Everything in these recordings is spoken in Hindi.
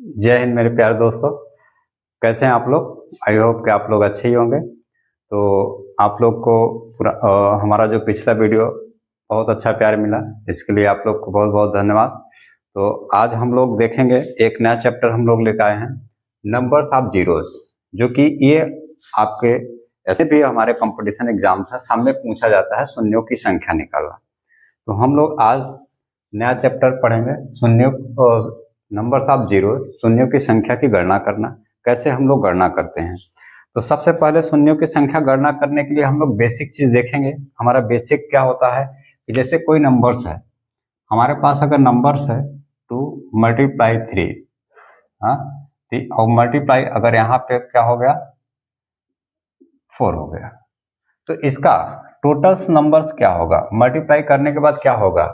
जय हिंद मेरे प्यारे दोस्तों। कैसे हैं आप लोग? आई होप कि आप लोग अच्छे ही होंगे। तो आप लोग को हमारा जो पिछला वीडियो बहुत अच्छा प्यार मिला, इसके लिए आप लोग को बहुत बहुत धन्यवाद। तो आज हम लोग देखेंगे, एक नया चैप्टर हम लोग लेकर आए हैं, नंबर्स ऑफ जीरोस, जो कि ये आपके ऐसे भी हमारे कंपटीशन एग्जाम था, सामने पूछा जाता है शून्यों की संख्या निकालना। तो हम लोग आज नया चैप्टर पढ़ेंगे, शून्यों नंबर्स ऑफ जीरो, शून्यों की संख्या की गणना करना, कैसे हम लोग गणना करते हैं। तो सबसे पहले शून्यों की संख्या गणना करने के लिए हम लोग बेसिक चीज देखेंगे। हमारा बेसिक क्या होता है कि जैसे कोई नंबर्स है हमारे पास, अगर नंबर्स है 2 × 3, हाँ, और मल्टीप्लाई अगर यहाँ पे क्या हो गया 4 हो गया, तो इसका टोटल्स नंबर्स क्या होगा, मल्टीप्लाई करने के बाद क्या होगा,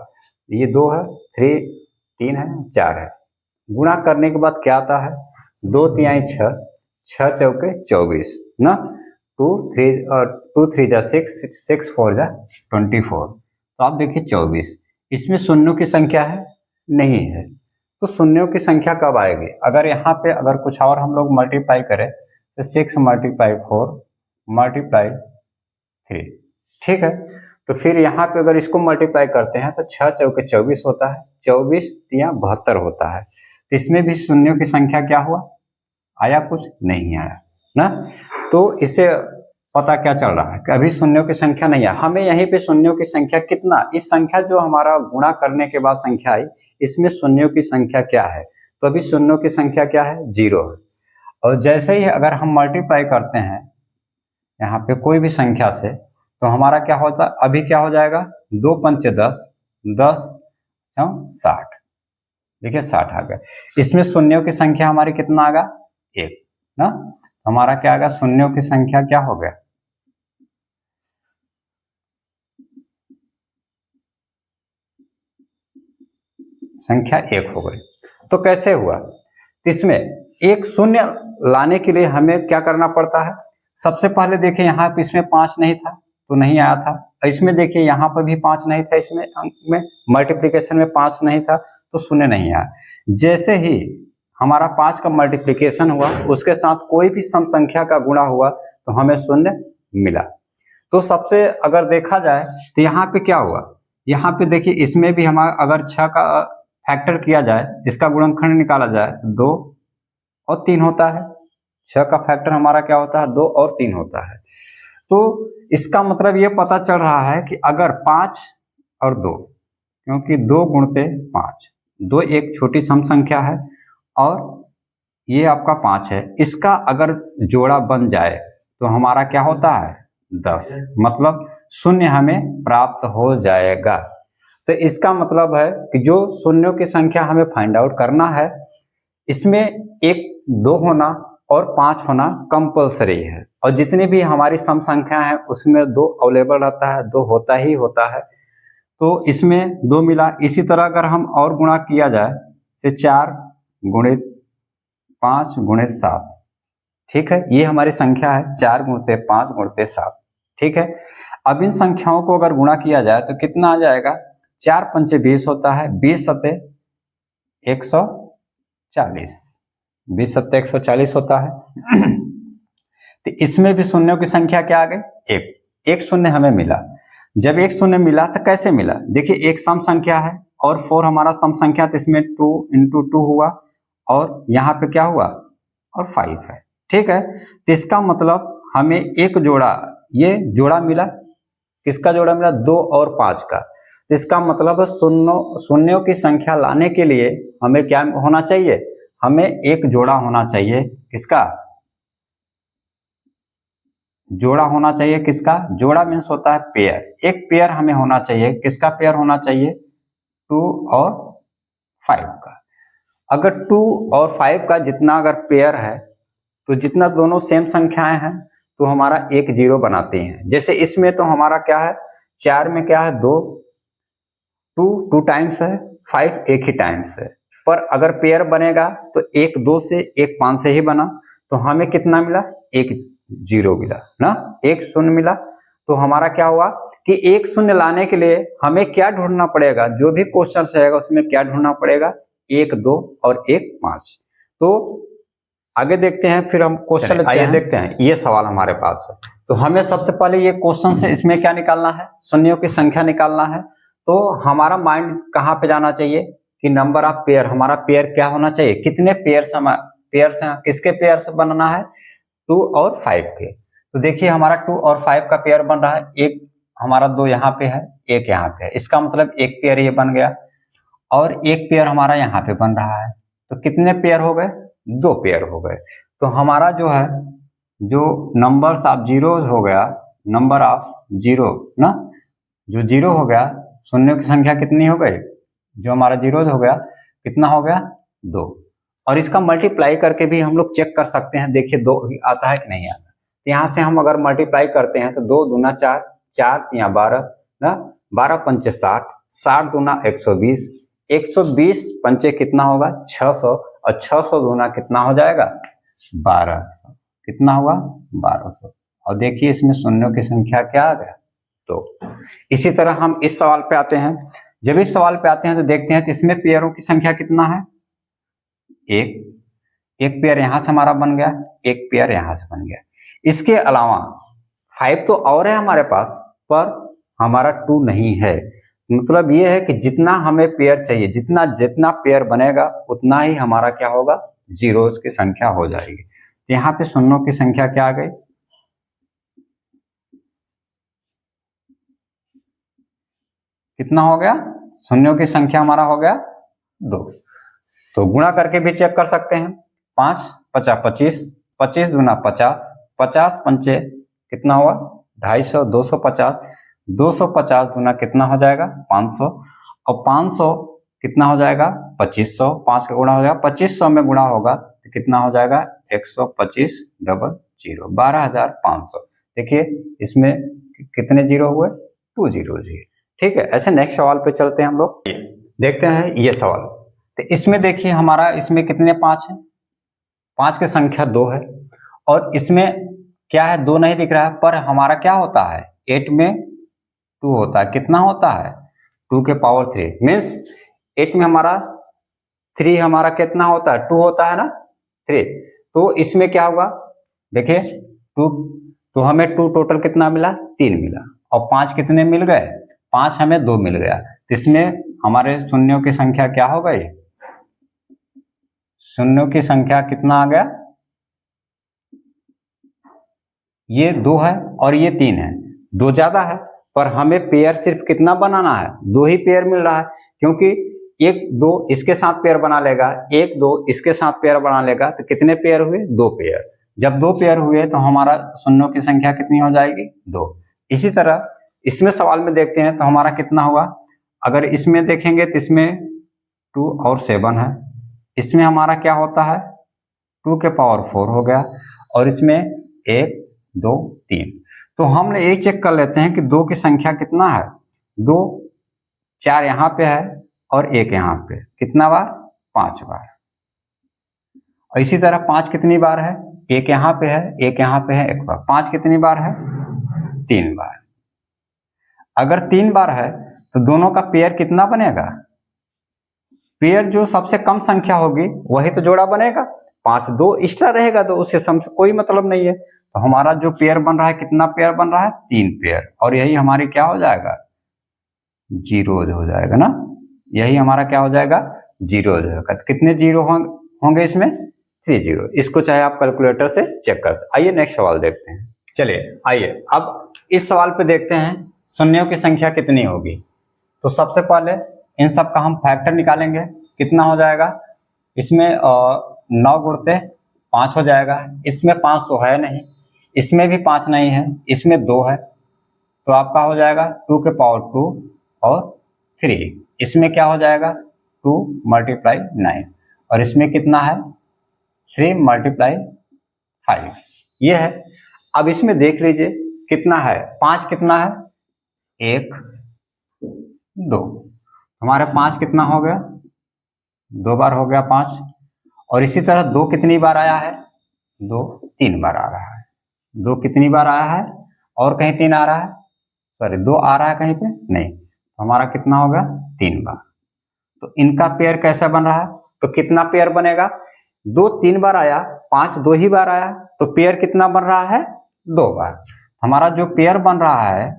ये 2 है, 3 है, 4 है, गुणा करने के बाद क्या आता है 2 तिहाई 6, 6 चौके 24 ना, 2 3 जा 6, 6 4 जा 24। तो आप देखिए 24, इसमें शून्यों की संख्या है नहीं है। तो शून्यों की संख्या कब आएगी, अगर यहाँ पे अगर कुछ और हम लोग मल्टीप्लाई करें तो 6 × 4 × 3, ठीक है। तो फिर यहाँ पे अगर इसको मल्टीप्लाई करते हैं तो 6 चौके 24 होता है, 24 तिया 72 होता है। तो इसमें भी शून्यों की संख्या क्या हुआ, आया, कुछ नहीं आया ना। तो इससे पता क्या चल रहा है कि अभी शून्यों की संख्या नहीं है। हमें यहीं पे शून्यों की संख्या कितना, इस संख्या जो हमारा गुणा करने के बाद संख्या आई, इसमें शून्यों की संख्या क्या है, तो अभी शून्यों की संख्या क्या है, 0 है। और जैसे ही अगर हम मल्टीप्लाई करते हैं यहाँ पे कोई भी संख्या से, तो हमारा क्या होता, अभी क्या हो जाएगा, 2 पंचे 10, 10 60, देखिए 60 आ गया। इसमें शून्यों की संख्या हमारी कितना आ गया, 1 ना। हमारा क्या आ गया, शून्यों की संख्या क्या हो गया, संख्या 1 हो गई। तो कैसे हुआ, इसमें एक शून्य लाने के लिए हमें क्या करना पड़ता है, सबसे पहले देखिए यहाँ पे इसमें 5 नहीं था तो नहीं आया था, इसमें देखिए यहाँ पर भी 5 नहीं था, इसमें अंक में मल्टीप्लिकेशन में 5 नहीं था तो शून्य नहीं आया। जैसे ही हमारा 5 का मल्टीप्लिकेशन हुआ, उसके साथ कोई भी सम संख्या का गुणा हुआ तो हमें शून्य मिला। तो सबसे अगर देखा जाए तो यहाँ पे क्या हुआ, यहाँ पे देखिए इसमें भी हमारा अगर 6 का फैक्टर किया जाए, इसका गुणनखंड निकाला जाए, 2 और 3 होता है। 6 का फैक्टर हमारा क्या होता है, 2 और 3 होता है। तो इसका मतलब ये पता चल रहा है कि अगर 5 और 2, क्योंकि 2 गुणते 5, 2 एक छोटी सम संख्या है और ये आपका 5 है, इसका अगर जोड़ा बन जाए तो हमारा क्या होता है 10, मतलब शून्य हमें प्राप्त हो जाएगा। तो इसका मतलब है कि जो शून्यों की संख्या हमें फाइंड आउट करना है, इसमें 1 2 होना और 5 होना कंपलसरी है, और जितनी भी हमारी सम संख्या है उसमें 2 अवेलेबल रहता है, 2 होता ही होता है। तो इसमें 2 मिला। इसी तरह अगर हम और गुणा किया जाए से 4 × 5 × 7, ठीक है, ये हमारी संख्या है 4 × 5 × 7, ठीक है। अब इन संख्याओं को अगर गुणा किया जाए तो कितना आ जाएगा, 4 पंचे 20 होता है, 20 सते 140, 20 सत्ते 140 होता है। तो इसमें भी शून्यों की संख्या क्या आ गई, 1, एक शून्य हमें मिला। जब एक शून्य मिला तो कैसे मिला, देखिए एक सम संख्या है और 4 हमारा सम संख्या, तो इसमें 2 × 2 हुआ और यहाँ पे क्या हुआ, और 5 है, ठीक है। तो इसका मतलब हमें एक जोड़ा, ये जोड़ा मिला, किसका जोड़ा मिला, 2 और 5 का। तो इसका मतलब शून्यों की संख्या लाने के लिए हमें क्या होना चाहिए, हमें एक जोड़ा होना चाहिए, किसका जोड़ा होना चाहिए, किसका जोड़ा मीन्स होता है पेयर, एक पेयर हमें होना चाहिए, किसका पेयर होना चाहिए, 2 और 5 का। अगर 2 और 5 का जितना अगर पेयर है, तो जितना दोनों सेम संख्याएं हैं तो हमारा एक 0 बनाते हैं। जैसे इसमें तो हमारा क्या है, 4 में क्या है, 2 2 टाइम्स है, 5 एक ही टाइम्स है, पर अगर पेयर बनेगा तो एक 2 से एक 5 से ही बना, तो हमें कितना मिला, एक 0 मिला ना, एक शून्य मिला। तो हमारा क्या हुआ कि एक शून्य लाने के लिए हमें क्या ढूंढना पड़ेगा, जो भी क्वेश्चन रहेगा उसमें क्या ढूंढना पड़ेगा, 1 2 और 1 5। तो आगे देखते हैं, फिर हम क्वेश्चन आइए देखते हैं। ये सवाल हमारे पास है, तो हमें सबसे पहले ये क्वेश्चन से इसमें क्या निकालना है, शून्यों की संख्या निकालना है। तो हमारा माइंड कहाँ पे जाना चाहिए कि नंबर ऑफ पेयर, हमारा पेयर क्या होना चाहिए, कितने पेयर से किसके पेयर से बनना है, 2 और 5 के। तो देखिए हमारा 2 और 5 का पेयर बन रहा है, एक हमारा 2 यहाँ पे है, एक यहाँ पे है, इसका मतलब एक पेयर ये बन गया और एक पेयर हमारा यहाँ पे बन रहा है। तो कितने पेयर हो गए, 2 पेयर हो गए। तो हमारा जो है, जो नंबर्स ऑफ जीरो हो गया, नंबर ऑफ जीरो ना, जो जीरो हो गया, शून्यों की संख्या कितनी हो गई, जो हमारा जीरो हो गया कितना हो गया, 2। और इसका मल्टीप्लाई करके भी हम लोग चेक कर सकते हैं, देखिए 2 आता है कि नहीं आता। यहाँ से हम अगर मल्टीप्लाई करते हैं तो 2 दूना 4, 4 तिया 12 ना, 12 पंचे 60, 60 दूना 120, 120 पंचे कितना होगा 600, और 600 दूना कितना हो जाएगा 1200, कितना होगा 1200। और देखिए इसमें शून्यों की संख्या क्या आ गया, तो इसी तरह हम इस सवाल पे आते हैं। जब इस सवाल पे आते हैं तो देखते हैं तो इसमें पेयरों की संख्या कितना है, एक पेयर यहां से हमारा बन गया, एक पेयर यहां से बन गया। इसके अलावा 5 तो और है हमारे पास, पर हमारा 2 नहीं है। मतलब ये है कि जितना हमें पेयर चाहिए, जितना पेयर बनेगा उतना ही हमारा क्या होगा, जीरोस की संख्या हो जाएगी। तो यहाँ पे शून्यों की संख्या क्या आ गई, कितना हो गया, शून्यों की संख्या हमारा हो गया 2। तो गुणा करके भी चेक कर सकते हैं, 5 50 25, 25 दूना 50, 50 पंचे कितना हुआ 250, 250, 250 दूना कितना हो जाएगा 500, और 500 कितना हो जाएगा 2500, 5 का गुणा हो जाएगा 2500 में गुणा होगा तो कितना हो जाएगा 125 डबल 0, 12500। देखिए इसमें कितने जीरो हुए, 2 जीरो जी। ठीक है, ऐसे नेक्स्ट सवाल पे चलते हैं हम लोग, देखते हैं ये सवाल। तो इसमें देखिए हमारा, इसमें कितने 5 है, 5 की संख्या 2 है, और इसमें क्या है 2 नहीं दिख रहा है, पर हमारा क्या होता है 8 में 2 होता है, कितना होता है 2 के पावर 3, मीन्स 8 में हमारा 3 हमारा कितना होता है 2 होता है ना 3। तो इसमें क्या होगा, देखिए 2, तो हमें 2 टोटल कितना मिला 3 मिला, और 5 कितने मिल गए, 5 हमें 2 मिल गया। तो इसमें हमारे शून्यों की संख्या क्या हो गई, शून्यों की संख्या कितना आ गया, ये 2 है और ये 3 है, 2 ज्यादा है, पर हमें पेयर सिर्फ कितना बनाना है, 2 ही पेयर मिल रहा है, क्योंकि 1 2 इसके साथ पेयर बना लेगा, 1 2 इसके साथ पेयर बना लेगा, तो कितने पेयर हुए 2 पेयर। जब 2 पेयर हुए तो हमारा शून्यों की संख्या कितनी हो जाएगी 2। इसी तरह इसमें सवाल में देखते हैं तो हमारा कितना हुआ, अगर इसमें देखेंगे तो इसमें 2 और 7 है, इसमें हमारा क्या होता है 2 के पावर 4 हो गया, और इसमें 1 2 3। तो हमने ये चेक कर लेते हैं कि 2 की संख्या कितना है, 2 4 यहाँ पे है और 1 यहाँ पे, कितना बार 5 बार। और इसी तरह 5 कितनी बार है, 1 यहाँ पे है, 1 यहाँ पे है 1 बार, 5 कितनी बार है 3 बार। अगर 3 बार है तो दोनों का पेयर कितना बनेगा, पेयर जो सबसे कम संख्या होगी वही तो जोड़ा बनेगा, 5 2 एक्स्ट्रा रहेगा तो उससे कोई मतलब नहीं है। तो हमारा जो पेयर बन रहा है, कितना पेयर बन रहा है 3 पेयर, और यही हमारी क्या हो जाएगा जीरोज हो जाएगा ना, यही हमारा क्या हो जाएगा जीरोज होगा। कितने जीरो होंगे इसमें 3 जीरो। इसको चाहे आप कैलकुलेटर से चेक कर। आइए नेक्स्ट सवाल देखते हैं। चलिए आइए अब इस सवाल पे देखते हैं शून्यों की संख्या कितनी होगी। तो सबसे पहले इन सब का हम फैक्टर निकालेंगे, कितना हो जाएगा, इसमें 9 गुणते 5 हो जाएगा, इसमें 5 तो है नहीं, इसमें भी 5 नहीं है, इसमें 2 है, तो आपका हो जाएगा 2 के पावर 2 और 3, इसमें क्या हो जाएगा 2 मल्टीप्लाई 9, और इसमें कितना है 3 मल्टीप्लाई 5, ये है। अब इसमें देख लीजिए कितना है, 5 कितना है 1 2, हमारे 5 कितना हो गया 2 बार हो गया 5, और इसी तरह 2 कितनी बार आया है 2 3 बार आ रहा है, 2 कितनी बार आया है, और कहीं 3 आ रहा है, सॉरी 2 आ रहा है कहीं पे नहीं, तो हमारा कितना हो गया 3 बार। तो इनका पेयर कैसा बन रहा है, तो कितना पेयर बनेगा, 2 3 बार आया, 5 2 ही बार आया, तो पेयर कितना बन रहा है? 2 बार। हमारा जो पेयर बन रहा है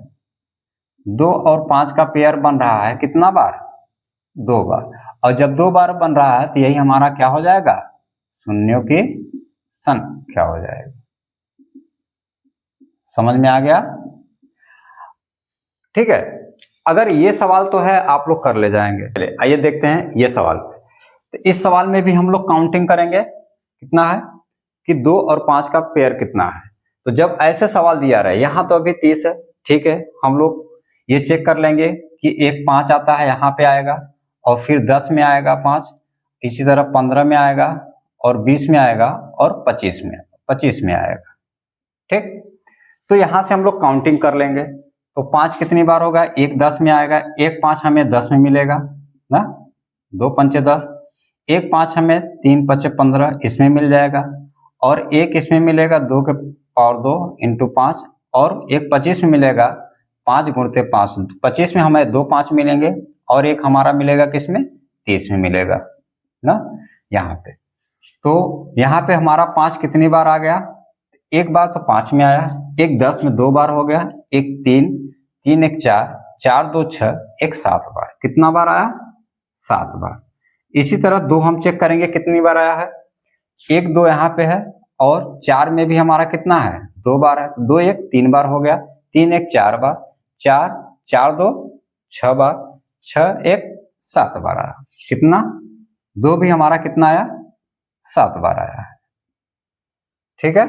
2 और 5 का पेयर बन रहा है कितना बार? 2 बार। और जब 2 बार बन रहा है तो यही हमारा क्या हो जाएगा? शून्यों की संख्या हो जाएगी। समझ में आ गया? ठीक है। अगर ये सवाल तो है आप लोग कर ले जाएंगे। चलिए आइए देखते हैं ये सवाल। तो इस सवाल में भी हम लोग काउंटिंग करेंगे, कितना है कि 2 और 5 का पेयर कितना है। तो जब ऐसे सवाल दिया रहा है, यहाँ तो अभी 30 है, ठीक है, हम लोग ये चेक कर लेंगे कि एक 5 आता है यहाँ पे आएगा, और फिर 10 में आएगा 5, इसी तरह 15 में आएगा, और 20 में आएगा, और 25 में आएगा। ठीक, तो यहाँ से हम लोग काउंटिंग कर लेंगे। तो 5 कितनी बार होगा? एक 10 में आएगा, एक 5 हमें 10 में मिलेगा ना, 2 पंचे 10, एक 5 हमें 3 पचे 15 इसमें मिल जाएगा, और एक इसमें मिलेगा 2 के पावर 2 इंटू 5, और एक 25 में मिलेगा 5 गुणते 5, 25 में हमें 2 5 मिलेंगे, और एक हमारा मिलेगा किसमें? 30 में मिलेगा ना, यहाँ पे। तो यहाँ पे हमारा 5 कितनी बार आ गया? एक बार तो 5 में आया, एक 10 में 2 बार हो गया, एक 3, 3 एक 4, 4 2 6, एक 7 बार। कितना बार आया? 7 बार। इसी तरह 2 हम चेक करेंगे कितनी बार आया है। एक 2 यहाँ पे है, और 4 में भी हमारा कितना है? 2 बार है, तो 2 1 3 बार हो गया, 3 1 4 बार, 4 4 2 6 बार, 6 1 7 बार आया। कितना? 2 भी हमारा कितना आया? 7 बार आया है। ठीक है,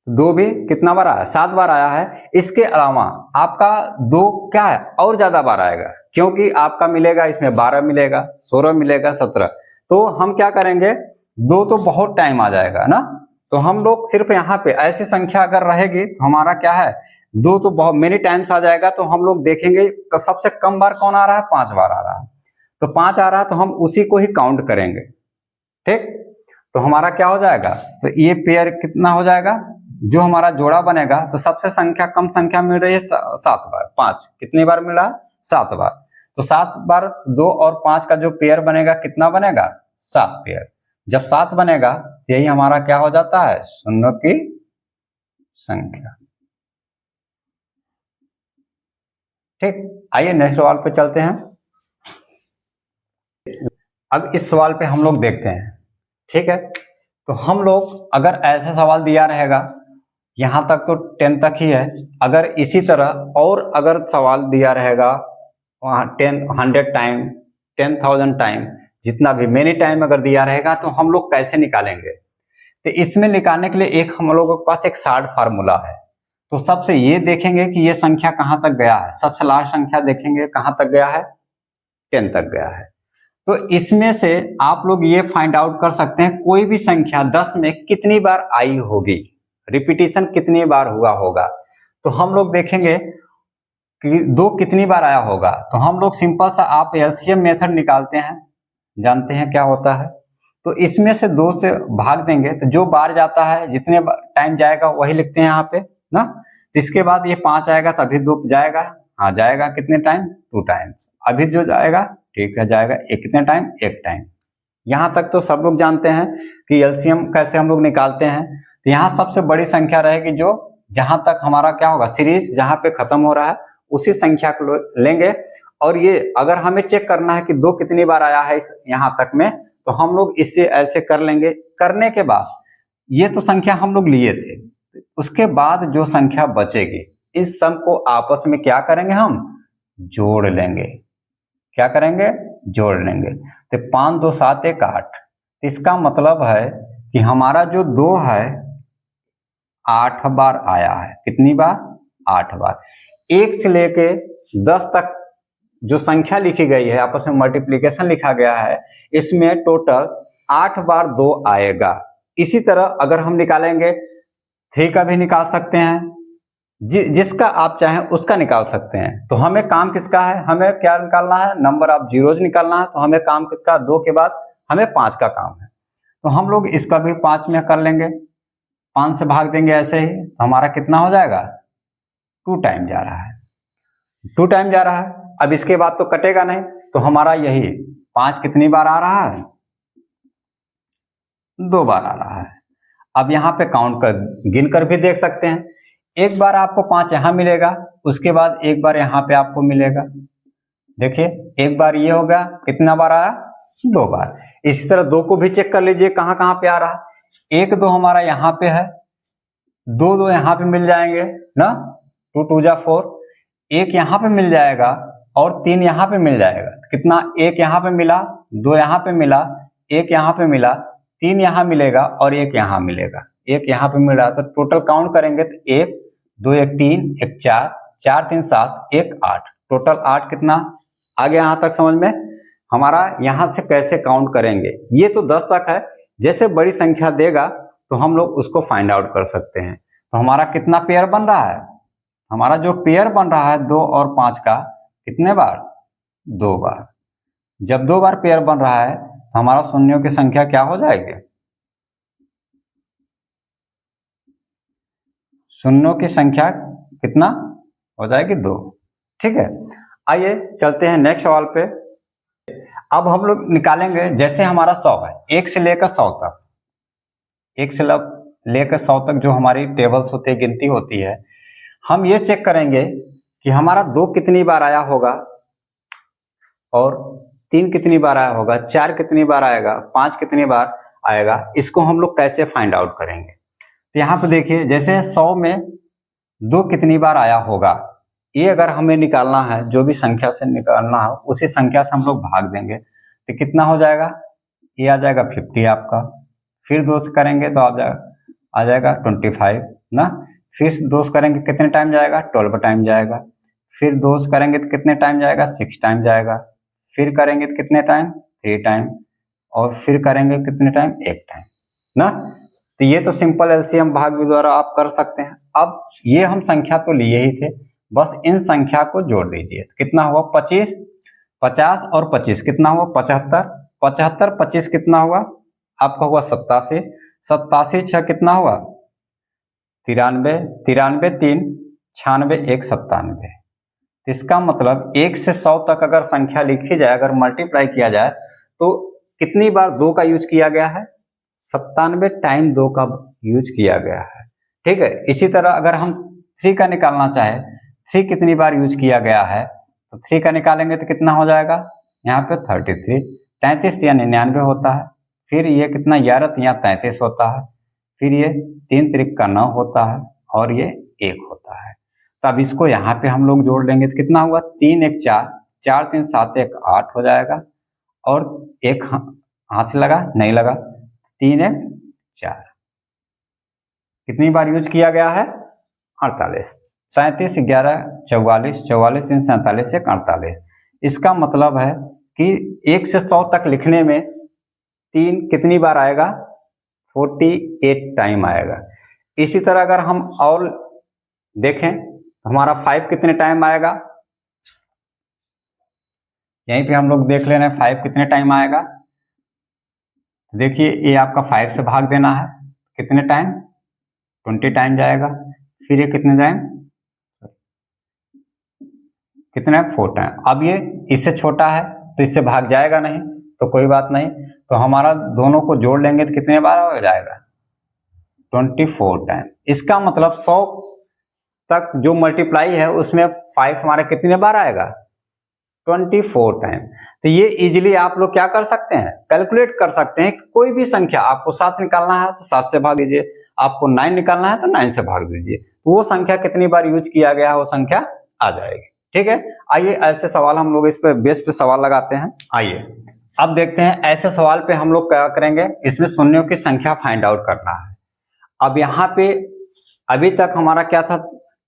2 भी कितना बार आया? 7 बार आया है। इसके अलावा आपका 2 क्या है? और ज्यादा बार आएगा, क्योंकि आपका मिलेगा इसमें 12 मिलेगा, 16 मिलेगा, 17। तो हम क्या करेंगे, 2 तो बहुत टाइम आ जाएगा ना, तो हम लोग सिर्फ यहाँ पे ऐसी संख्या अगर रहेगी तो हमारा क्या है, 2 तो बहुत मेनी टाइम्स आ जाएगा। तो हम लोग देखेंगे सबसे कम बार कौन आ रहा है? 5 बार आ रहा है। तो 5 आ रहा है तो हम उसी को ही काउंट करेंगे। ठीक, तो हमारा क्या हो जाएगा? तो ये पेयर कितना हो जाएगा? जो हमारा जोड़ा बनेगा, तो सबसे संख्या कम संख्या मिल रही है 7 बार। 5 कितनी बार मिल रहा है? 7 बार। तो 7 बार 2 और 5 का जो पेयर बनेगा कितना बनेगा? 7 पेयर। जब 7 बनेगा यही हमारा क्या हो जाता है? शून्यों की संख्या। ठीक, आइए नेक्स्ट सवाल पे चलते हैं। अब इस सवाल पे हम लोग देखते हैं। ठीक है, तो हम लोग अगर ऐसा सवाल दिया रहेगा, यहां तक तो 10 तक ही है, अगर इसी तरह और अगर सवाल दिया रहेगा वहां 100 टाइम, 10,000 टाइम, जितना भी मेनी टाइम अगर दिया रहेगा, तो हम लोग कैसे निकालेंगे? तो इसमें निकालने के लिए एक हम लोगों के पास एक शॉर्ट फार्मूला है। तो सबसे ये देखेंगे कि ये संख्या कहां तक गया है, सबसे लास्ट संख्या देखेंगे कहां तक गया है, 10 तक गया है। तो इसमें से आप लोग ये फाइंड आउट कर सकते हैं कोई भी संख्या 10 में कितनी बार आई होगी, रिपीटिशन कितनी बार हुआ होगा। तो हम लोग देखेंगे कि 2 कितनी बार आया होगा। तो हम लोग सिंपल सा आप एलसीएम मेथड निकालते हैं, जानते हैं क्या होता है। तो इसमें से 2 से भाग देंगे, तो जो बार जाता है जितने टाइम जाएगा वही लिखते हैं यहाँ पे ना। तो इसके बाद ये 5 आएगा तभी 2 जाएगा, हाँ जाएगा कितने टाइम? 2 टाइम। अभी जो जाएगा ठीक है जाएगा एक कितने टाइम? 1 टाइम। यहाँ तक तो सब लोग जानते हैं कि एलसीएम कैसे हम लोग निकालते हैं। तो यहाँ सबसे बड़ी संख्या रहेगी, जो जहां तक हमारा क्या होगा, सीरीज जहां पे खत्म हो रहा है उसी संख्या को लेंगे। और ये अगर हमें चेक करना है कि 2 कितनी बार आया है इस यहाँ तक में, तो हम लोग इससे ऐसे कर लेंगे। करने के बाद ये तो संख्या हम लोग लिए थे, उसके बाद जो संख्या बचेगी इस सम को आपस में क्या करेंगे, हम जोड़ लेंगे। क्या करेंगे? जोड़ लेंगे। तो 5 2 7 1 8। इसका मतलब है कि हमारा जो 2 है 8 बार आया है। कितनी बार? 8 बार। 1 से लेके 10 तक जो संख्या लिखी गई है, आपस में मल्टीप्लीकेशन लिखा गया है, इसमें टोटल 8 बार 2 आएगा। इसी तरह अगर हम निकालेंगे 3 का भी निकाल सकते हैं, जिसका आप चाहें उसका निकाल सकते हैं। तो हमें काम किसका है? हमें क्या निकालना है? नंबर ऑफ जीरोज निकालना है। तो हमें काम किसका? 2 के बाद हमें 5 का काम है। तो हम लोग इसका भी 5 में कर लेंगे, 5 से भाग देंगे ऐसे ही। तो हमारा कितना हो जाएगा? 2 टाइम जा रहा है, 2 टाइम जा रहा है। अब इसके बाद तो कटेगा नहीं, तो हमारा यही 5 कितनी बार आ रहा है? 2 बार आ रहा है। अब यहाँ पे काउंट कर गिन कर भी देख सकते हैं। एक बार आपको 5 यहाँ मिलेगा, उसके बाद एक बार यहाँ पे आपको मिलेगा। देखिए एक बार ये हो गया, कितना बार आया? 2 बार। इसी तरह 2 को भी चेक कर लीजिए कहाँ कहाँ पे आ रहा है। 1 2 हमारा यहाँ पे है, 2 2 यहाँ पे मिल जाएंगे ना, 2 2 जा 4, 1 यहाँ पे मिल जाएगा और 3 यहाँ पे मिल जाएगा। कितना? 1 यहाँ पे मिला, 2 यहाँ पे मिला, 1 यहाँ पे मिला, 3 यहाँ मिलेगा और 1 यहाँ मिलेगा। 1 यहाँ पे मिल रहा, तो टोटल काउंट करेंगे तो 1 2 1 3 1 4 4 3 7 1 8, टोटल 8। कितना आ गया यहाँ तक समझ में? हमारा यहाँ से कैसे काउंट करेंगे, ये तो 10 तक है। जैसे बड़ी संख्या देगा तो हम लोग उसको फाइंड आउट कर सकते हैं। तो हमारा कितना पेयर बन रहा है? हमारा जो पेयर बन रहा है 2 और 5 का, कितने बार? 2 बार। जब 2 बार पेयर बन रहा है तो हमारा शून्यों की संख्या क्या हो जाएगी? शून्यों की संख्या कितना हो जाएगी? 2। ठीक है, आइए चलते हैं नेक्स्ट सवाल पे। अब हम लोग निकालेंगे, जैसे हमारा 100 है, 1 से लेकर 100 तक, 1 से लेकर 100 तक जो हमारी टेबल्स होती है, गिनती होती है, हम ये चेक करेंगे कि हमारा 2 कितनी बार आया होगा और 3 कितनी बार आया होगा, 4 कितनी बार आएगा, 5 कितनी बार आएगा। इसको हम लोग कैसे फाइंड आउट करेंगे? तो यहाँ पे देखिए, जैसे 100 में 2 कितनी बार आया होगा, ये अगर हमें निकालना है, जो भी संख्या से निकालना है उसी संख्या से हम लोग भाग देंगे, तो कितना हो जाएगा? ये आ जाएगा 50 आपका। फिर 2 करेंगे तो आ जाएगा 25 ना। फिर 2 करेंगे कितने टाइम जाएगा? 12 टाइम जाएगा। फिर 2 करेंगे तो कितने टाइम जाएगा? 6 टाइम जाएगा। फिर करेंगे तो कितने टाइम? 3 टाइम। और फिर करेंगे कितने टाइम? 1 टाइम ना। तो ये तो सिंपल एलसीएम भाग द्वारा आप कर सकते हैं। अब ये हम संख्या तो लिए ही थे, बस इन संख्या को जोड़ दीजिए। कितना हुआ? 25, 50 और 25 कितना हुआ? 75, 75 25 कितना हुआ आपका? हुआ 87, 87 6 कितना हुआ? 93, 93 3 96 1 97। इसका मतलब 1 से 100 तक अगर संख्या लिखी जाए, अगर मल्टीप्लाई किया जाए, तो कितनी बार 2 का यूज किया गया है? 97 टाइम 2 का यूज किया गया है। ठीक है, इसी तरह अगर हम 3 का निकालना चाहे, 3 कितनी बार यूज किया गया है, तो 3 का निकालेंगे तो कितना हो जाएगा? यहाँ पे 33, 33 या 99 होता है। फिर ये कितना? 11 या 33 होता है। फिर ये 3 त्रिक का 9 होता है और ये 1 होता है। तो अब इसको यहाँ पे हम लोग जोड़ लेंगे तो कितना हुआ? 3 1 4, 4 3 7 1 8 हो जाएगा। और 1 हाथ से लगा? नहीं लगा। 3 1 4 कितनी बार यूज किया गया है? 48। 37 11 44, 44 3 47 1 48। इसका मतलब है कि 1 से 100 तक लिखने में 3 कितनी बार आएगा? 48 टाइम आएगा। इसी तरह अगर हम और देखें तो हमारा 5 कितने टाइम आएगा? यहीं पे हम लोग देख ले रहे हैं 5 कितने टाइम आएगा। देखिए ये आपका 5 से भाग देना है, कितने टाइम? 20 टाइम जाएगा। फिर ये कितने टाइम? कितने? 4 टाइम। अब ये इससे छोटा है तो इससे भाग जाएगा नहीं, तो कोई बात नहीं। तो हमारा दोनों को जोड़ लेंगे तो कितने बार हो जाएगा? 24 टाइम। इसका मतलब 100 तक जो मल्टीप्लाई है उसमें 5 हमारा कितने बार आएगा? 24 टाइम। तो ये इजीली आप लोग क्या कर सकते हैं? कैलकुलेट कर सकते हैं। कोई भी संख्या आपको 7 निकालना है तो 7 से भाग दीजिए, आपको 9 निकालना है तो 9 से भाग दीजिए, तो वो संख्या कितनी बार यूज किया गया है वो संख्या आ जाएगी। ठीक है, आइए ऐसे सवाल हम लोग इस पे बेस पे सवाल लगाते हैं। आइए अब देखते हैं ऐसे सवाल पे हम लोग क्या करेंगे, इसमें शून्यों की संख्या फाइंड आउट करना है। अब यहाँ पे अभी तक हमारा क्या था?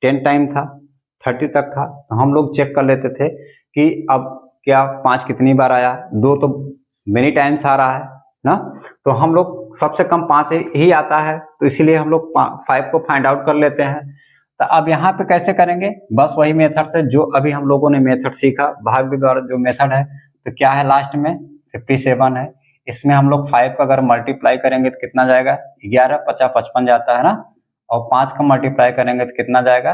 10 टाइम था, 30 तक था। तो हम लोग चेक कर लेते थे कि अब क्या 5 कितनी बार आया, 2 तो मेनी टाइम्स आ रहा है ना। तो हम लोग सबसे कम 5 ही आता है, तो इसीलिए हम लोग 5 को फाइंड आउट कर लेते हैं। तो अब यहाँ पे कैसे करेंगे? बस वही मेथड से जो अभी हम लोगों ने मेथड सीखा, भाग के द्वारा जो मेथड है। तो क्या है लास्ट में? 57 है। इसमें हम लोग 5 का अगर मल्टीप्लाई करेंगे तो कितना जाएगा? 11 50 55 जाता है ना। और 5 का मल्टीप्लाई करेंगे तो कितना जाएगा?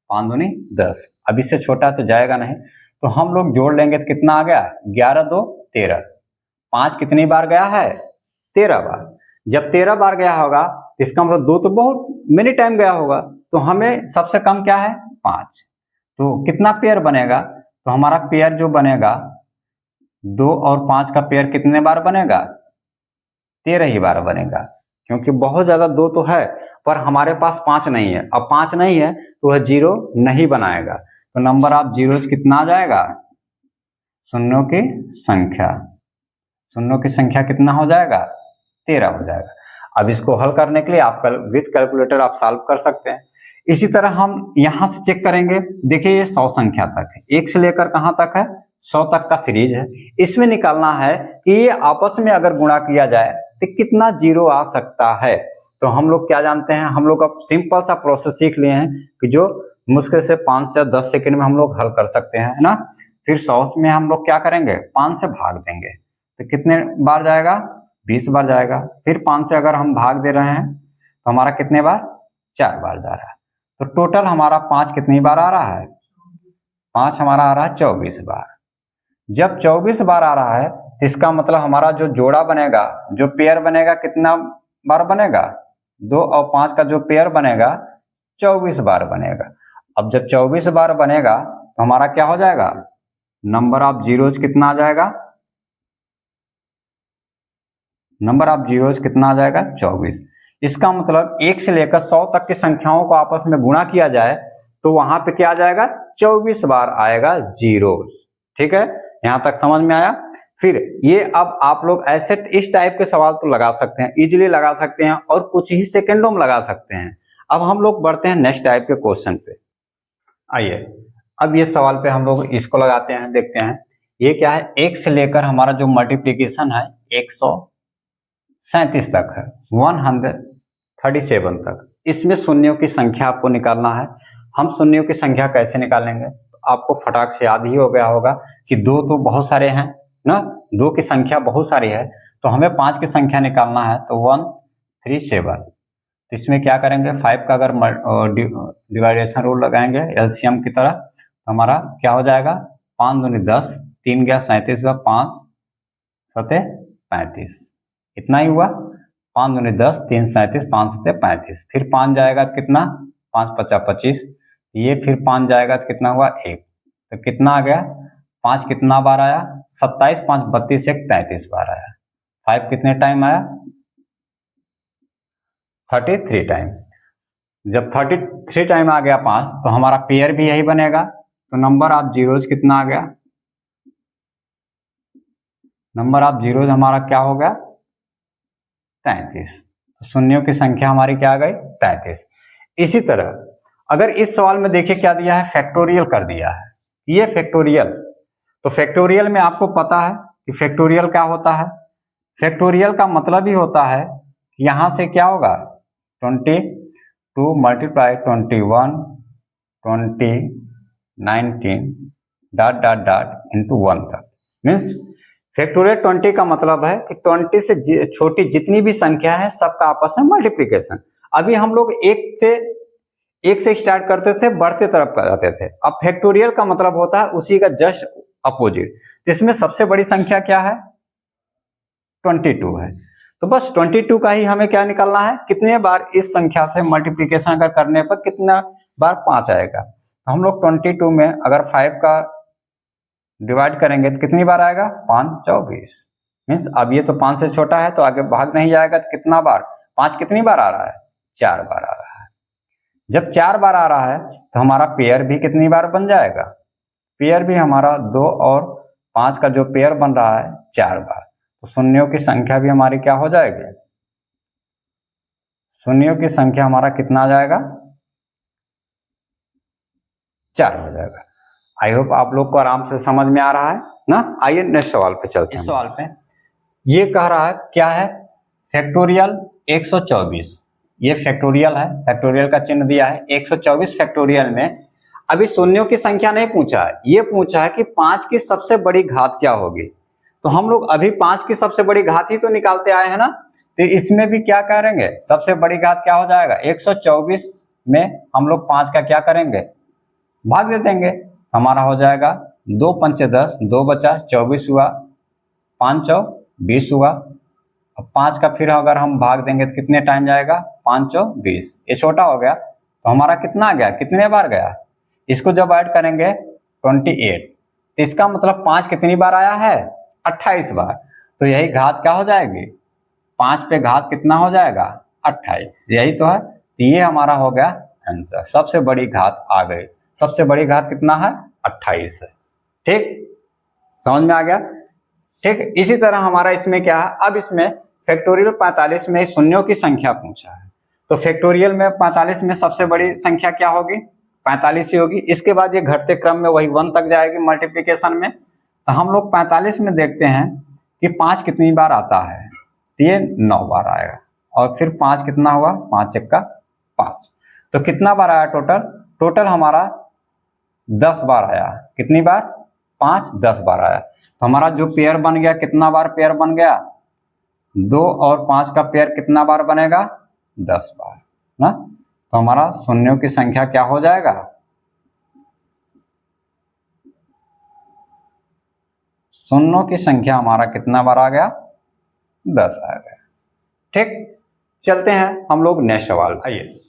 5 दूनी 10। अब इससे छोटा तो जाएगा नहीं, तो हम लोग जोड़ लेंगे तो कितना आ गया? 11 2 13। 5 कितनी बार गया है? 13 बार। जब 13 बार गया होगा इसका मतलब 2 तो बहुत मेनी टाइम गया होगा, तो हमें सबसे कम क्या है 5। तो कितना पेयर बनेगा, तो हमारा पेयर जो बनेगा 2 और 5 का पेयर कितने बार बनेगा, 13 ही बार बनेगा, क्योंकि बहुत ज्यादा 2 तो है पर हमारे पास 5 नहीं है। अब 5 नहीं है तो वह 0 नहीं बनाएगा, तो नंबर ऑफ जीरोज कितना आ जाएगा, शून्यों की संख्या, शून्यों की संख्या कितना हो जाएगा 13 हो जाएगा। अब इसको हल करने के लिए आप विथ कैलकुलेटर आप सॉल्व कर सकते हैं। इसी तरह हम यहां से चेक करेंगे, देखिए ये 100 संख्या तक है, 1 से लेकर कहां तक है 100 तक का सीरीज है। इसमें निकालना है कि ये आपस में अगर गुणा किया जाए तो कितना जीरो आ सकता है। तो हम लोग क्या जानते हैं, हम लोग अब सिंपल सा प्रोसेस सीख लिए हैं कि जो मुश्किल से 5 से 10 सेकंड में हम लोग हल कर सकते हैं, है ना। फिर 100 में हम लोग क्या करेंगे, 5 से भाग देंगे, तो कितने बार जाएगा 20 बार जाएगा। फिर 5 से अगर हम भाग दे रहे हैं तो हमारा कितने बार 4 बार जा रहा है। तो टोटल हमारा 5 कितनी बार आ रहा है, 5 हमारा आ रहा है 24 बार। जब 24 बार आ रहा है इसका मतलब हमारा जो जोड़ा बनेगा, जो पेयर बनेगा कितना बार बनेगा, 2 और 5 का जो पेयर बनेगा 24 बार बनेगा। अब जब 24 बार बनेगा तो हमारा क्या हो जाएगा, नंबर ऑफ जीरोज कितना आ जाएगा, नंबर ऑफ जीरोज कितना आ जाएगा 24। इसका मतलब 1 से लेकर 100 तक की संख्याओं को आपस में गुणा किया जाए तो वहां पे क्या आ जाएगा 24 बार आएगा जीरोज। ठीक है, यहां तक समझ में आया। फिर ये अब आप लोग ऐसे इस टाइप के सवाल तो लगा सकते हैं, इजीली लगा सकते हैं और कुछ ही सेकंडों में लगा सकते हैं। अब हम लोग बढ़ते हैं नेक्स्ट टाइप के क्वेश्चन पे। आइए अब ये सवाल पे हम लोग इसको लगाते हैं, देखते हैं ये क्या है। 1 से लेकर हमारा जो मल्टीप्लीकेशन है 137 तक है, 137 तक। इसमें शून्यों की संख्या आपको निकालना है। हम शून्यों की संख्या कैसे निकालेंगे, तो आपको फटाक से याद ही हो गया होगा कि 2 तो बहुत सारे हैं ना, 2 की संख्या बहुत सारी है, तो हमें 5 की संख्या निकालना है। तो 137, तो इसमें क्या करेंगे 5 का अगर डिवाइडेशन रूल लगाएंगे एलसीएम की तरह, तो हमारा क्या हो जाएगा 5 दूनी 10, 3 गया 37 हुआ, 5 सते 35, इतना ही हुआ। 5 दूनी 10, 3 37, 5 सते 35। फिर 5 जाएगा तो कितना 5 पचा 25, ये फिर 5 जाएगा तो कितना हुआ 1, तो कितना आ गया 5 कितना बार आया 27, 5 32, 1 33 बार आया। 5 कितने टाइम आया 33 टाइम। जब 33 टाइम आ गया 5, तो हमारा पेयर भी यही बनेगा। तो नंबर ऑफ जीरोज कितना आ गया, नंबर ऑफ जीरोज हमारा क्या हो गया 33। तो शून्यों की संख्या हमारी क्या आ गई 33। इसी तरह अगर इस सवाल में देखिए क्या दिया है, फैक्टोरियल कर दिया है, ये फैक्टोरियल। तो फैक्टोरियल में आपको पता है कि फैक्टोरियल क्या होता है। फैक्टोरियल का मतलब ही होता है कि यहां से क्या होगा 22 multiply 21 20 19 dot dot dot into 1 तक। मीन्स फैक्टोरियल 20 का मतलब है कि 20 से छोटी जितनी भी संख्या है सबका आपस में मल्टीप्लीकेशन। अभी हम लोग एक से स्टार्ट करते थे, बढ़ते तरफ कर जाते थे। अब फैक्टोरियल का मतलब होता है उसी का जस्ट अपोजिट, जिसमें सबसे बड़ी संख्या क्या है 22 है। तो बस 22 का ही हमें क्या निकालना है, कितने बार इस संख्या से मल्टीप्लीकेशन अगर करने पर कितना बार 5 आएगा। तो हम लोग 22 में अगर 5 का डिवाइड करेंगे तो कितनी बार आएगा 5 24। मीन्स अब ये तो 5 से छोटा है तो आगे भाग नहीं जाएगा, तो कितना बार 5 कितनी बार आ रहा है 4 बार आ रहा है। जब 4 बार आ रहा है तो हमारा पेयर भी कितनी बार बन जाएगा, पेयर भी हमारा 2 और 5 का जो पेयर बन रहा है 4 बार। तो शून्यों की संख्या भी हमारी क्या हो जाएगी, शून्यों की संख्या हमारा कितना आ जाएगा 4 हो जाएगा। आई होप आप लोग को आराम से समझ में आ रहा है ना। आइए नेक्स्ट सवाल पे चलते हैं। इस सवाल पे ये कह रहा है क्या है, फैक्टोरियल 124, ये फैक्टोरियल है, फैक्टोरियल का चिन्ह दिया है 124 फैक्टोरियल में। अभी शून्यों की संख्या नहीं पूछा है, ये पूछा है कि 5 की सबसे बड़ी घात क्या होगी। तो हम लोग अभी 5 की सबसे बड़ी घात ही तो निकालते आए हैं ना, तो इसमें भी क्या करेंगे सबसे बड़ी घात क्या हो जाएगा 124 में हम लोग 5 का क्या करेंगे भाग दे देंगे, हमारा हो जाएगा 2 पंचे 10, 2 बचा 24 हुआ, 5 चौ 20 हुआ अब 5 का फिर अगर हम भाग देंगे तो कितने टाइम जाएगा, 5 चौ 20, ये छोटा हो गया तो हमारा कितना आ गया, कितने बार गया, इसको जब ऐड करेंगे 28, तो इसका मतलब 5 कितनी बार आया है, 28 बार। तो यही घात क्या हो जाएगी, 5 पे घात कितना हो जाएगा, 28, यही तो है। तो ये हमारा हो गया आंसर, सबसे बड़ी घात आ गई। सबसे बड़ी घात कितना है, 28 है। ठीक, समझ में आ गया। ठीक, इसी तरह हमारा इसमें क्या है, अब इसमें फैक्टोरियल 45 में शून्यों की संख्या पूछा है। तो फैक्टोरियल में 45 में सबसे बड़ी संख्या क्या होगी, 45 ही होगी। इसके बाद ये घटते क्रम में वही 1 तक जाएगी मल्टीप्लिकेशन में। तो हम लोग 45 में देखते हैं कि 5 कितनी बार आता है, तो ये 9 बार आएगा। और फिर 5 कितना हुआ, 5 चक्का 5, तो कितना बार आया टोटल, टोटल हमारा 10 बार आया। कितनी बार, 5 10 बार आया। तो हमारा जो पेयर बन गया, कितना बार पेयर बन गया, 2 और 5 का पेयर कितना बार बनेगा, 10 बार ना। तो हमारा शून्यों की संख्या क्या हो जाएगा, शून्यों की संख्या हमारा कितना बार आ गया, 10 आ गया। ठीक, चलते हैं हम लोग नेक्स्ट सवाल। आइए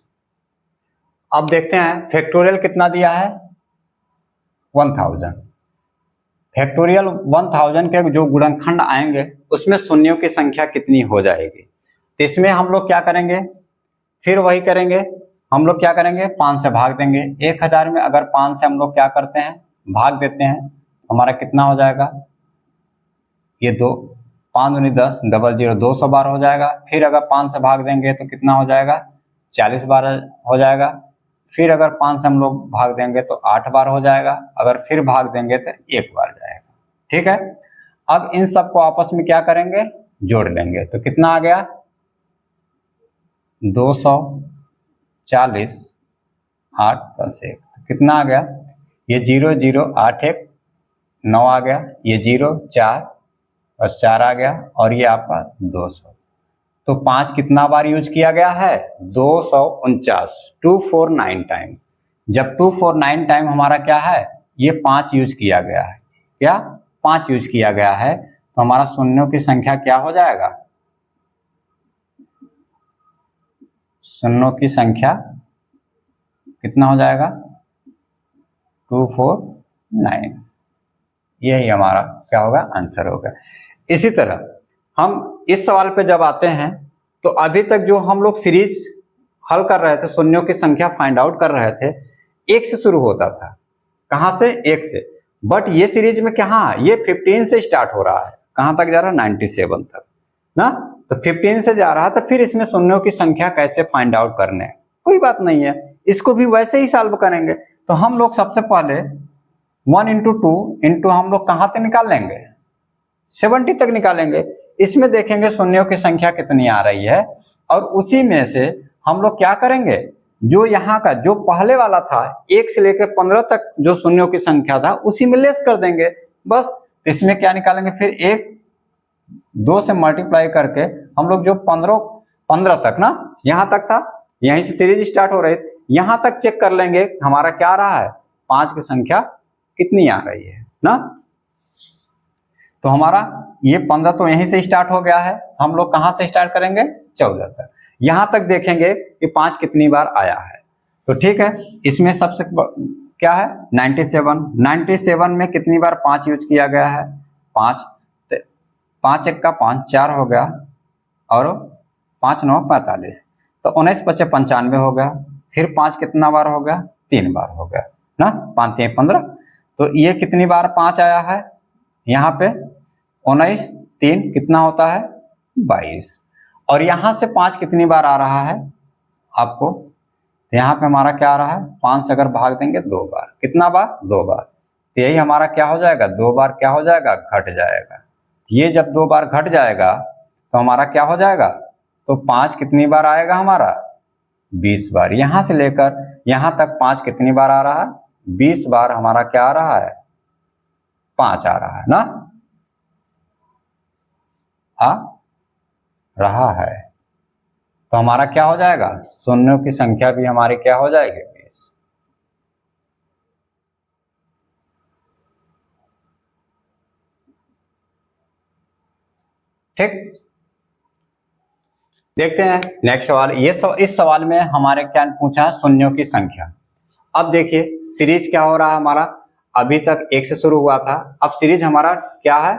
अब देखते हैं फैक्टोरियल कितना दिया है, 1000। फैक्टोरियल 1000 के जो गुणनखंड आएंगे उसमें शून्यों की संख्या कितनी हो जाएगी। तो इसमें हम लोग क्या करेंगे, फिर वही करेंगे, हम लोग क्या करेंगे, 5 से भाग देंगे। 1000 में अगर 5 से हम लोग क्या करते हैं, भाग देते हैं, हमारा कितना हो जाएगा, ये 2, 5 दूनी 10, डबल 0 200 बार हो जाएगा। फिर अगर 5 से भाग देंगे तो कितना हो जाएगा, 40 बार हो जाएगा। फिर अगर 5 से हम लोग भाग देंगे तो 8 बार हो जाएगा। अगर फिर भाग देंगे तो 1 बार जाएगा। ठीक है, अब इन सबको आपस में क्या करेंगे, जोड़ लेंगे। तो कितना आ गया, 240, 8 + 1 कितना आ गया, ये 0 0 8 1 9 आ गया, ये 0 4 और 4 आ गया, और ये आपका 200। तो 5 कितना बार यूज किया गया है, 249, 249 टाइम। जब 249 टाइम हमारा क्या है, ये 5 यूज किया गया है, क्या 5 यूज किया गया है। तो हमारा शून्यों की संख्या क्या हो जाएगा, शून्यों की संख्या कितना हो जाएगा, 249, यही हमारा क्या होगा, आंसर होगा। इसी तरह हम इस सवाल पे जब आते हैं तो अभी तक जो हम लोग सीरीज हल कर रहे थे, शून्यों की संख्या फाइंड आउट कर रहे थे, 1 से शुरू होता था। कहां से, 1 से। बट ये सीरीज में क्या, ये 15 से स्टार्ट हो रहा है, कहां तक जा रहा है, 97 तक ना। तो 15 से जा रहा है, तो फिर इसमें शून्यों की संख्या कैसे फाइंड आउट करने, कोई बात नहीं है, इसको भी वैसे ही सॉल्व करेंगे। तो हम लोग सबसे पहले 1 × 2 × हम लोग कहां तक निकाल लेंगे, 70 तक निकालेंगे। इसमें देखेंगे शून्यों की संख्या कितनी आ रही है, और उसी में से हम लोग क्या करेंगे, जो यहाँ का जो पहले वाला था 1 से लेकर 15 तक जो शून्यों की संख्या था उसी में लेस कर देंगे बस। इसमें क्या निकालेंगे, फिर 1 2 से मल्टीप्लाई करके हम लोग जो 15 तक ना, यहाँ तक था, यहीं से सीरीज स्टार्ट हो रही थी, यहाँ तक चेक कर लेंगे हमारा क्या आ रहा है, 5 की संख्या कितनी आ रही है ना। तो हमारा ये 15 तो यहीं से स्टार्ट हो गया है, हम लोग कहां से स्टार्ट करेंगे, 14 तक। यहां तक देखेंगे कि 5 कितनी बार आया है। तो ठीक है, इसमें सबसे क्या है, 97 में कितनी बार 5 यूज किया गया है, 5, 5 1 का 5 4 हो गया, और 5 9 45, तो 19 5 95 हो गया। फिर 5 कितना बार हो गया, 3 बार हो गया ना, 5 3 15। तो ये कितनी बार 5 आया है, यहाँ पे 19 3 कितना होता है, 22। और यहाँ से 5 कितनी बार आ रहा है आपको, तो यहाँ पे हमारा क्या आ रहा है, 5 से अगर भाग देंगे 2 बार, कितना बार, 2 बार। तो यही हमारा क्या हो जाएगा, 2 बार क्या हो जाएगा, घट जाएगा। ये जब 2 बार घट जाएगा तो हमारा क्या हो जाएगा, तो 5 कितनी बार आएगा हमारा, 20 बार। यहाँ से लेकर यहाँ तक 5 कितनी बार आ रहा है, 20 बार हमारा क्या आ रहा है, 5 आ रहा है ना, आ रहा है। तो हमारा क्या हो जाएगा, शून्यों की संख्या भी हमारी क्या हो जाएगी, 20। ठीक, देखते हैं नेक्स्ट सवाल। इस सवाल में हमारे क्या पूछा है, शून्यों की संख्या। अब देखिए सीरीज क्या हो रहा है हमारा, अभी तक 1 से शुरू हुआ था, अब सीरीज हमारा क्या है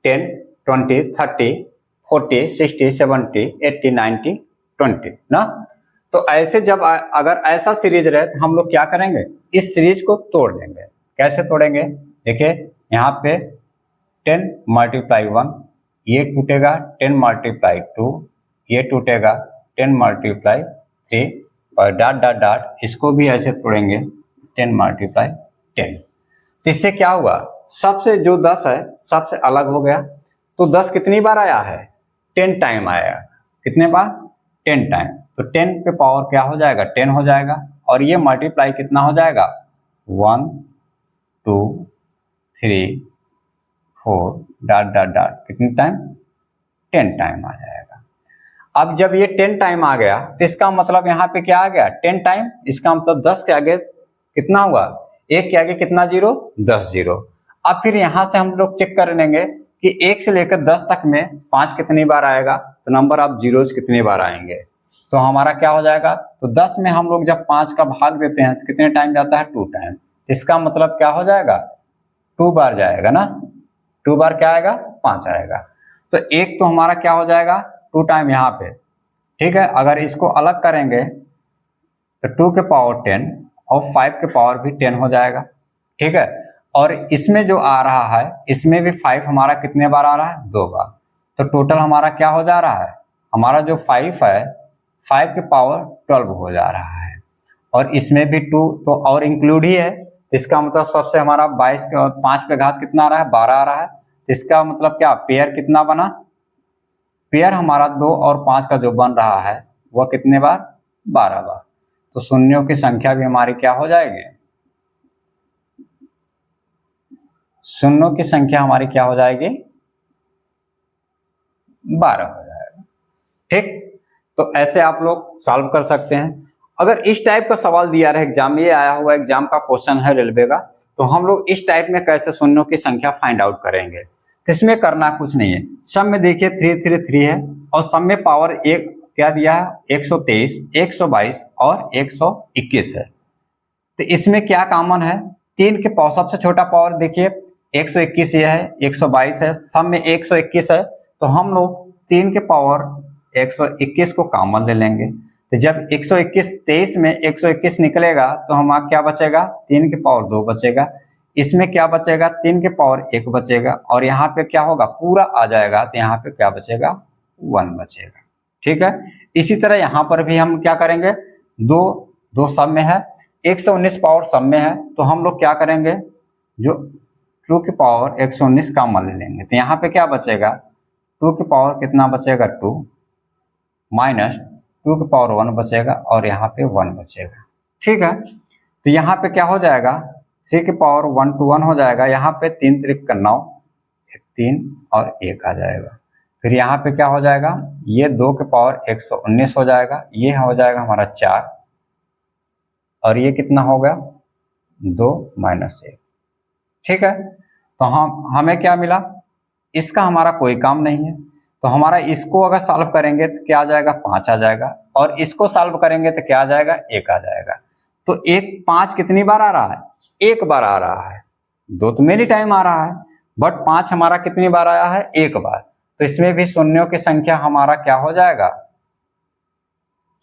10, 20, 30, 40, 60, 70, 80, 90, 20 ना। तो ऐसे जब अगर ऐसा सीरीज रहे तो हम लोग क्या करेंगे, इस सीरीज को तोड़ देंगे। कैसे तोड़ेंगे, देखिए यहाँ पे 10 मल्टीप्लाई 1 ये टूटेगा, 10 मल्टीप्लाई 2 ये टूटेगा, 10 मल्टीप्लाई 3 और डॉट डॉट डॉट इसको भी ऐसे तोड़ेंगे 10 मल्टीप्लाई 10। तो इससे क्या हुआ, सबसे जो 10 है सबसे अलग हो गया। तो 10 कितनी बार आया है, 10 टाइम आया। कितने बार, 10 टाइम। तो 10 पे पावर क्या हो जाएगा, 10 हो जाएगा। और ये मल्टीप्लाई कितना हो जाएगा, 1 2 3 4 डॉट डॉट डॉट कितने टाइम, 10 टाइम आ जाएगा। अब जब ये 10 टाइम आ गया तो इसका मतलब यहाँ पे क्या आ गया, 10 टाइम। इसका मतलब 10 के आगे कितना हुआ, 1 के आगे कितना जीरो, 10 जीरो। अब फिर यहाँ से हम लोग चेक कर लेंगे कि 1 से लेकर 10 तक में 5 कितनी बार आएगा, तो नंबर ऑफ जीरोज कितनी बार आएंगे। तो हमारा क्या हो जाएगा, तो 10 में हम लोग जब 5 का भाग देते हैं तो कितने टाइम जाता है, 2 टाइम। इसका मतलब क्या हो जाएगा, 2 बार जाएगा ना, 2 बार क्या आएगा, 5 आएगा। तो एक तो हमारा क्या हो जाएगा, 2 टाइम यहाँ पे, ठीक है। अगर इसको अलग करेंगे तो 2 के पावर 10 और 5 के पावर भी 10 हो जाएगा, ठीक है। और इसमें जो आ रहा है इसमें भी 5 हमारा कितने बार आ रहा है, 2 बार। तो टोटल हमारा क्या हो जा रहा है, हमारा जो 5 है 5 के पावर 12 हो जा रहा है। और इसमें भी 2 तो और इंक्लूड ही है। इसका मतलब सबसे हमारा 22 के 5 पे घात कितना आ रहा है, 12 आ रहा है। इसका मतलब क्या, पेयर कितना बना, पेयर हमारा 2 और 5 का जो बन रहा है वह कितने बार, 12 बार। तो शून्यों की संख्या भी हमारी क्या हो जाएगी, शून्यों की संख्या हमारी क्या हो जाएगी, 12 हो जाएगा, ठीक। तो ऐसे आप लोग सॉल्व कर सकते हैं। अगर इस टाइप का सवाल दिया रहे एग्जाम, ये आया हुआ एग्जाम का क्वेश्चन है रेलवे का, तो हम लोग इस टाइप में कैसे शून्यों की संख्या फाइंड आउट करेंगे। इसमें करना कुछ नहीं है, सब में देखिए 3 3 3 है और सब में पावर एक क्या दिया है, 123, 122 और 121 है। तो इसमें क्या कॉमन है, 3 के पावर सबसे छोटा पावर देखिए 121 ये है, 122 है, सब में 121 है। तो हम लोग 3 के पावर 121 को कॉमन ले लेंगे। तो जब 121 23 में 121 निकलेगा तो हमारा क्या बचेगा, 3 के पावर 2 बचेगा। इसमें क्या बचेगा, 3 के पावर 1 बचेगा। और यहाँ पे क्या होगा, पूरा आ जाएगा तो यहाँ पे क्या बचेगा, 1 बचेगा, ठीक है। इसी तरह यहाँ पर भी हम क्या करेंगे, दो दो सब में है, 119 पावर सब में है। तो हम लोग क्या करेंगे, जो 2 की पावर 119 कॉमन ले लेंगे। तो यहाँ पे क्या बचेगा, 2 की पावर कितना बचेगा, 2 माइनस 2 की पावर 1 बचेगा और यहाँ पे 1 बचेगा, ठीक है। तो यहाँ पे क्या हो जाएगा, 3 की पावर 1 to 1 हो जाएगा। यहाँ पे 3 3 का 9, 3 और 1 आ जाएगा। फिर यहाँ पे क्या हो जाएगा, ये 2 के पावर 119 हो जाएगा, ये हो जाएगा हमारा 4 और ये कितना हो गया, 2 माइनस 1, ठीक है। तो हमें क्या मिला, इसका हमारा कोई काम नहीं है। तो हमारा इसको अगर सॉल्व करेंगे तो क्या आ जाएगा, 5 आ जाएगा। और इसको सॉल्व करेंगे तो क्या आ जाएगा, 1 आ जाएगा। तो 5 कितनी बार आ रहा है, 1 बार आ रहा है। 2 तो मेनी टाइम आ रहा है, बट 5 हमारा कितनी बार आया है, 1 बार। तो इसमें भी शून्यों की संख्या हमारा क्या हो जाएगा,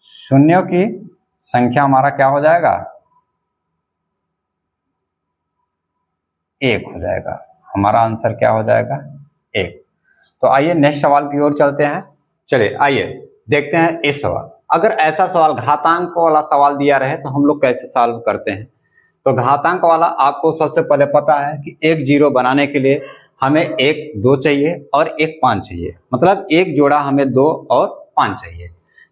शून्यों की संख्या हमारा क्या हो जाएगा, 1 हो जाएगा। हमारा आंसर क्या हो जाएगा, 1। तो आइए नेक्स्ट सवाल की ओर चलते हैं। चलिए आइए देखते हैं इस सवाल। अगर ऐसा सवाल घातांक वाला सवाल दिया रहे तो हम लोग कैसे सॉल्व करते हैं। तो घातांक वाला आपको सबसे पहले पता है कि एक जीरो बनाने के लिए हमें 1 2 चाहिए और 1 5 चाहिए, मतलब एक जोड़ा हमें 2 और 5 चाहिए।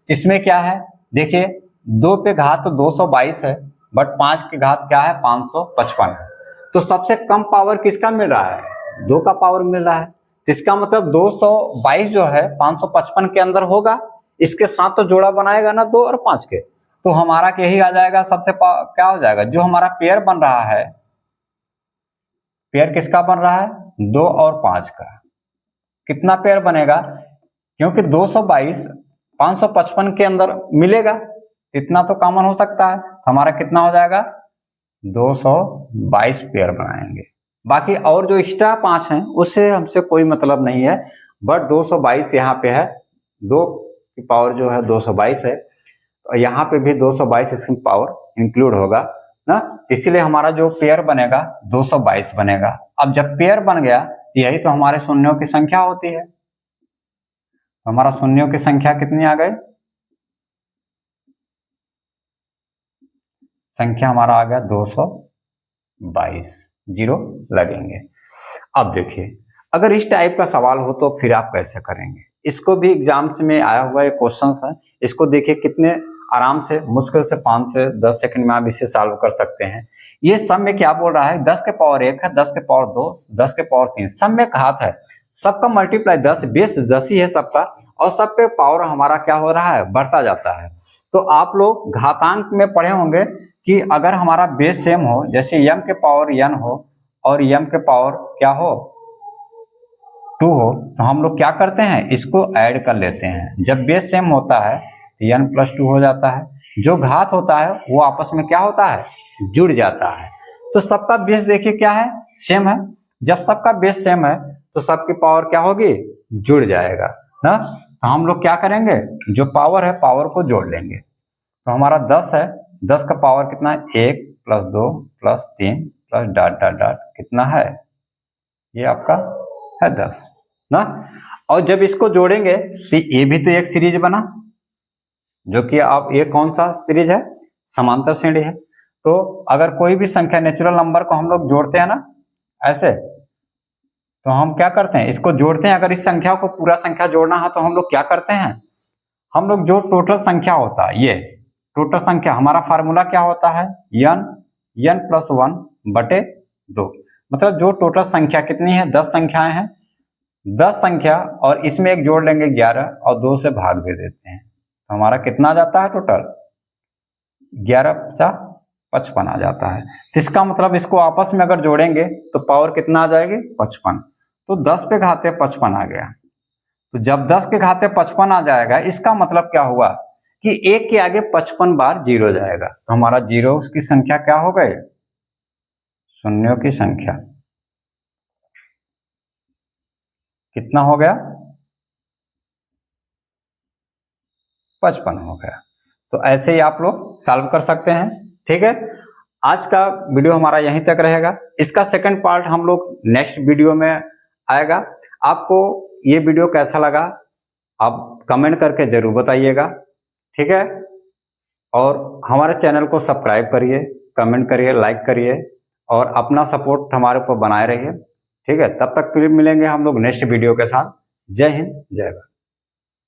इसमें क्या है, देखिए 2 पे घात तो 222 है, बट 5 के घात क्या है, 555 है। तो सबसे कम पावर किसका मिल रहा है, 2 का पावर मिल रहा है। इसका मतलब 222 जो है 555 के अंदर होगा, इसके साथ तो जोड़ा बनाएगा ना 2 और 5 के। तो हमारा यही आ जाएगा, सबसे क्या हो जाएगा, जो हमारा पेयर बन रहा है, पेयर किसका बन रहा है, 2 और 5 का। कितना पेयर बनेगा, क्योंकि 222 555 के अंदर मिलेगा, इतना तो कॉमन हो सकता है। हमारा कितना हो जाएगा, 222 पेयर बनाएंगे। बाकी और जो एक्स्ट्रा 5 हैं उससे हमसे कोई मतलब नहीं है, बट 222 यहाँ पे है, 2 की पावर जो है 222 है, तो यहाँ पे भी 222 इसकी पावर इंक्लूड होगा ना, इसीलिए हमारा जो पेयर बनेगा 222 बनेगा। अब जब पेयर बन गया, यही तो हमारे शून्यों की संख्या होती है। हमारा शून्यों की संख्या कितनी आ गई, संख्या हमारा आ गया 222, 0 लगेंगे। अब देखिए, अगर इस टाइप का सवाल हो तो फिर आप कैसे करेंगे। इसको भी एग्जाम्स में आया हुआ एक क्वेश्चन है, इसको देखिए कितने आराम से, मुश्किल से 5 से 10 सेकंड में आप इसे सॉल्व कर सकते हैं। ये सब में क्या बोल रहा है, 10 के पावर 1 है, 10 के पावर 2, 10 के पावर 3, सब में घात है, सबका मल्टीप्लाई 10, बेस 10 ही है सबका, और सब पे पावर हमारा क्या हो रहा है, बढ़ता जाता है। तो आप लोग घातांक में पढ़े होंगे कि अगर हमारा बेस सेम हो, जैसे m के पावर n हो और m के पावर क्या हो, 2 हो, तो हम लोग क्या करते हैं, इसको ऐड कर लेते हैं। जब बेस सेम होता है तो n+2 हो जाता है, जो घात होता है वो आपस में क्या होता है, जुड़ जाता है। तो सबका बेस देखिए क्या है, सेम है। जब सबका बेस सेम है तो सबकी पावर क्या होगी, जुड़ जाएगा ना। तो हम लोग क्या करेंगे, जो पावर है पावर को जोड़ लेंगे। तो हमारा 10 है, 10 का पावर कितना है, 1 + 2 + 3 + डॉट डॉट डॉट कितना है, ये आपका है 10 ना। और जब इसको जोड़ेंगे तो ये भी तो एक सीरीज बना, जो कि आप, ये कौन सा सीरीज है, समांतर श्रेणी है। तो अगर कोई भी संख्या नेचुरल नंबर को हम लोग जोड़ते हैं ना ऐसे, तो हम क्या करते हैं, इसको जोड़ते हैं। अगर इस संख्या को पूरा संख्या जोड़ना है तो हम लोग क्या करते हैं, हम लोग जो टोटल संख्या होता है, ये टोटल संख्या, हमारा फार्मूला क्या होता है, n+1/2। मतलब जो टोटल संख्या कितनी है, 10 संख्याएं हैं, 10 संख्या और इसमें एक जोड़ लेंगे 11 और 2 से भाग दे देते हैं, तो हमारा कितना आ जाता है टोटल, 11×5=55 आ जाता है। तो इसका मतलब इसको आपस में अगर जोड़ेंगे तो पावर कितना आ जाएगी, 55। तो 10 पे घाते 55 आ गया। तो जब 10 के घाते 55 आ जाएगा, इसका मतलब क्या हुआ कि 1 के आगे 55 बार 0 जाएगा, तो हमारा 0 की संख्या क्या हो गई, शून्यों की संख्या कितना हो गया, 55 हो गया। तो ऐसे ही आप लोग सॉल्व कर सकते हैं। ठीक है, आज का वीडियो हमारा यहीं तक रहेगा। इसका सेकंड पार्ट हम लोग नेक्स्ट वीडियो में आएगा। आपको ये वीडियो कैसा लगा आप कमेंट करके जरूर बताइएगा। ठीक है, और हमारे चैनल को सब्सक्राइब करिए, कमेंट करिए, लाइक करिए और अपना सपोर्ट हमारे ऊपर बनाए रहिए। ठीक है, तब तक फिर मिलेंगे हम लोग नेक्स्ट वीडियो के साथ। जय हिंद, जय भारत।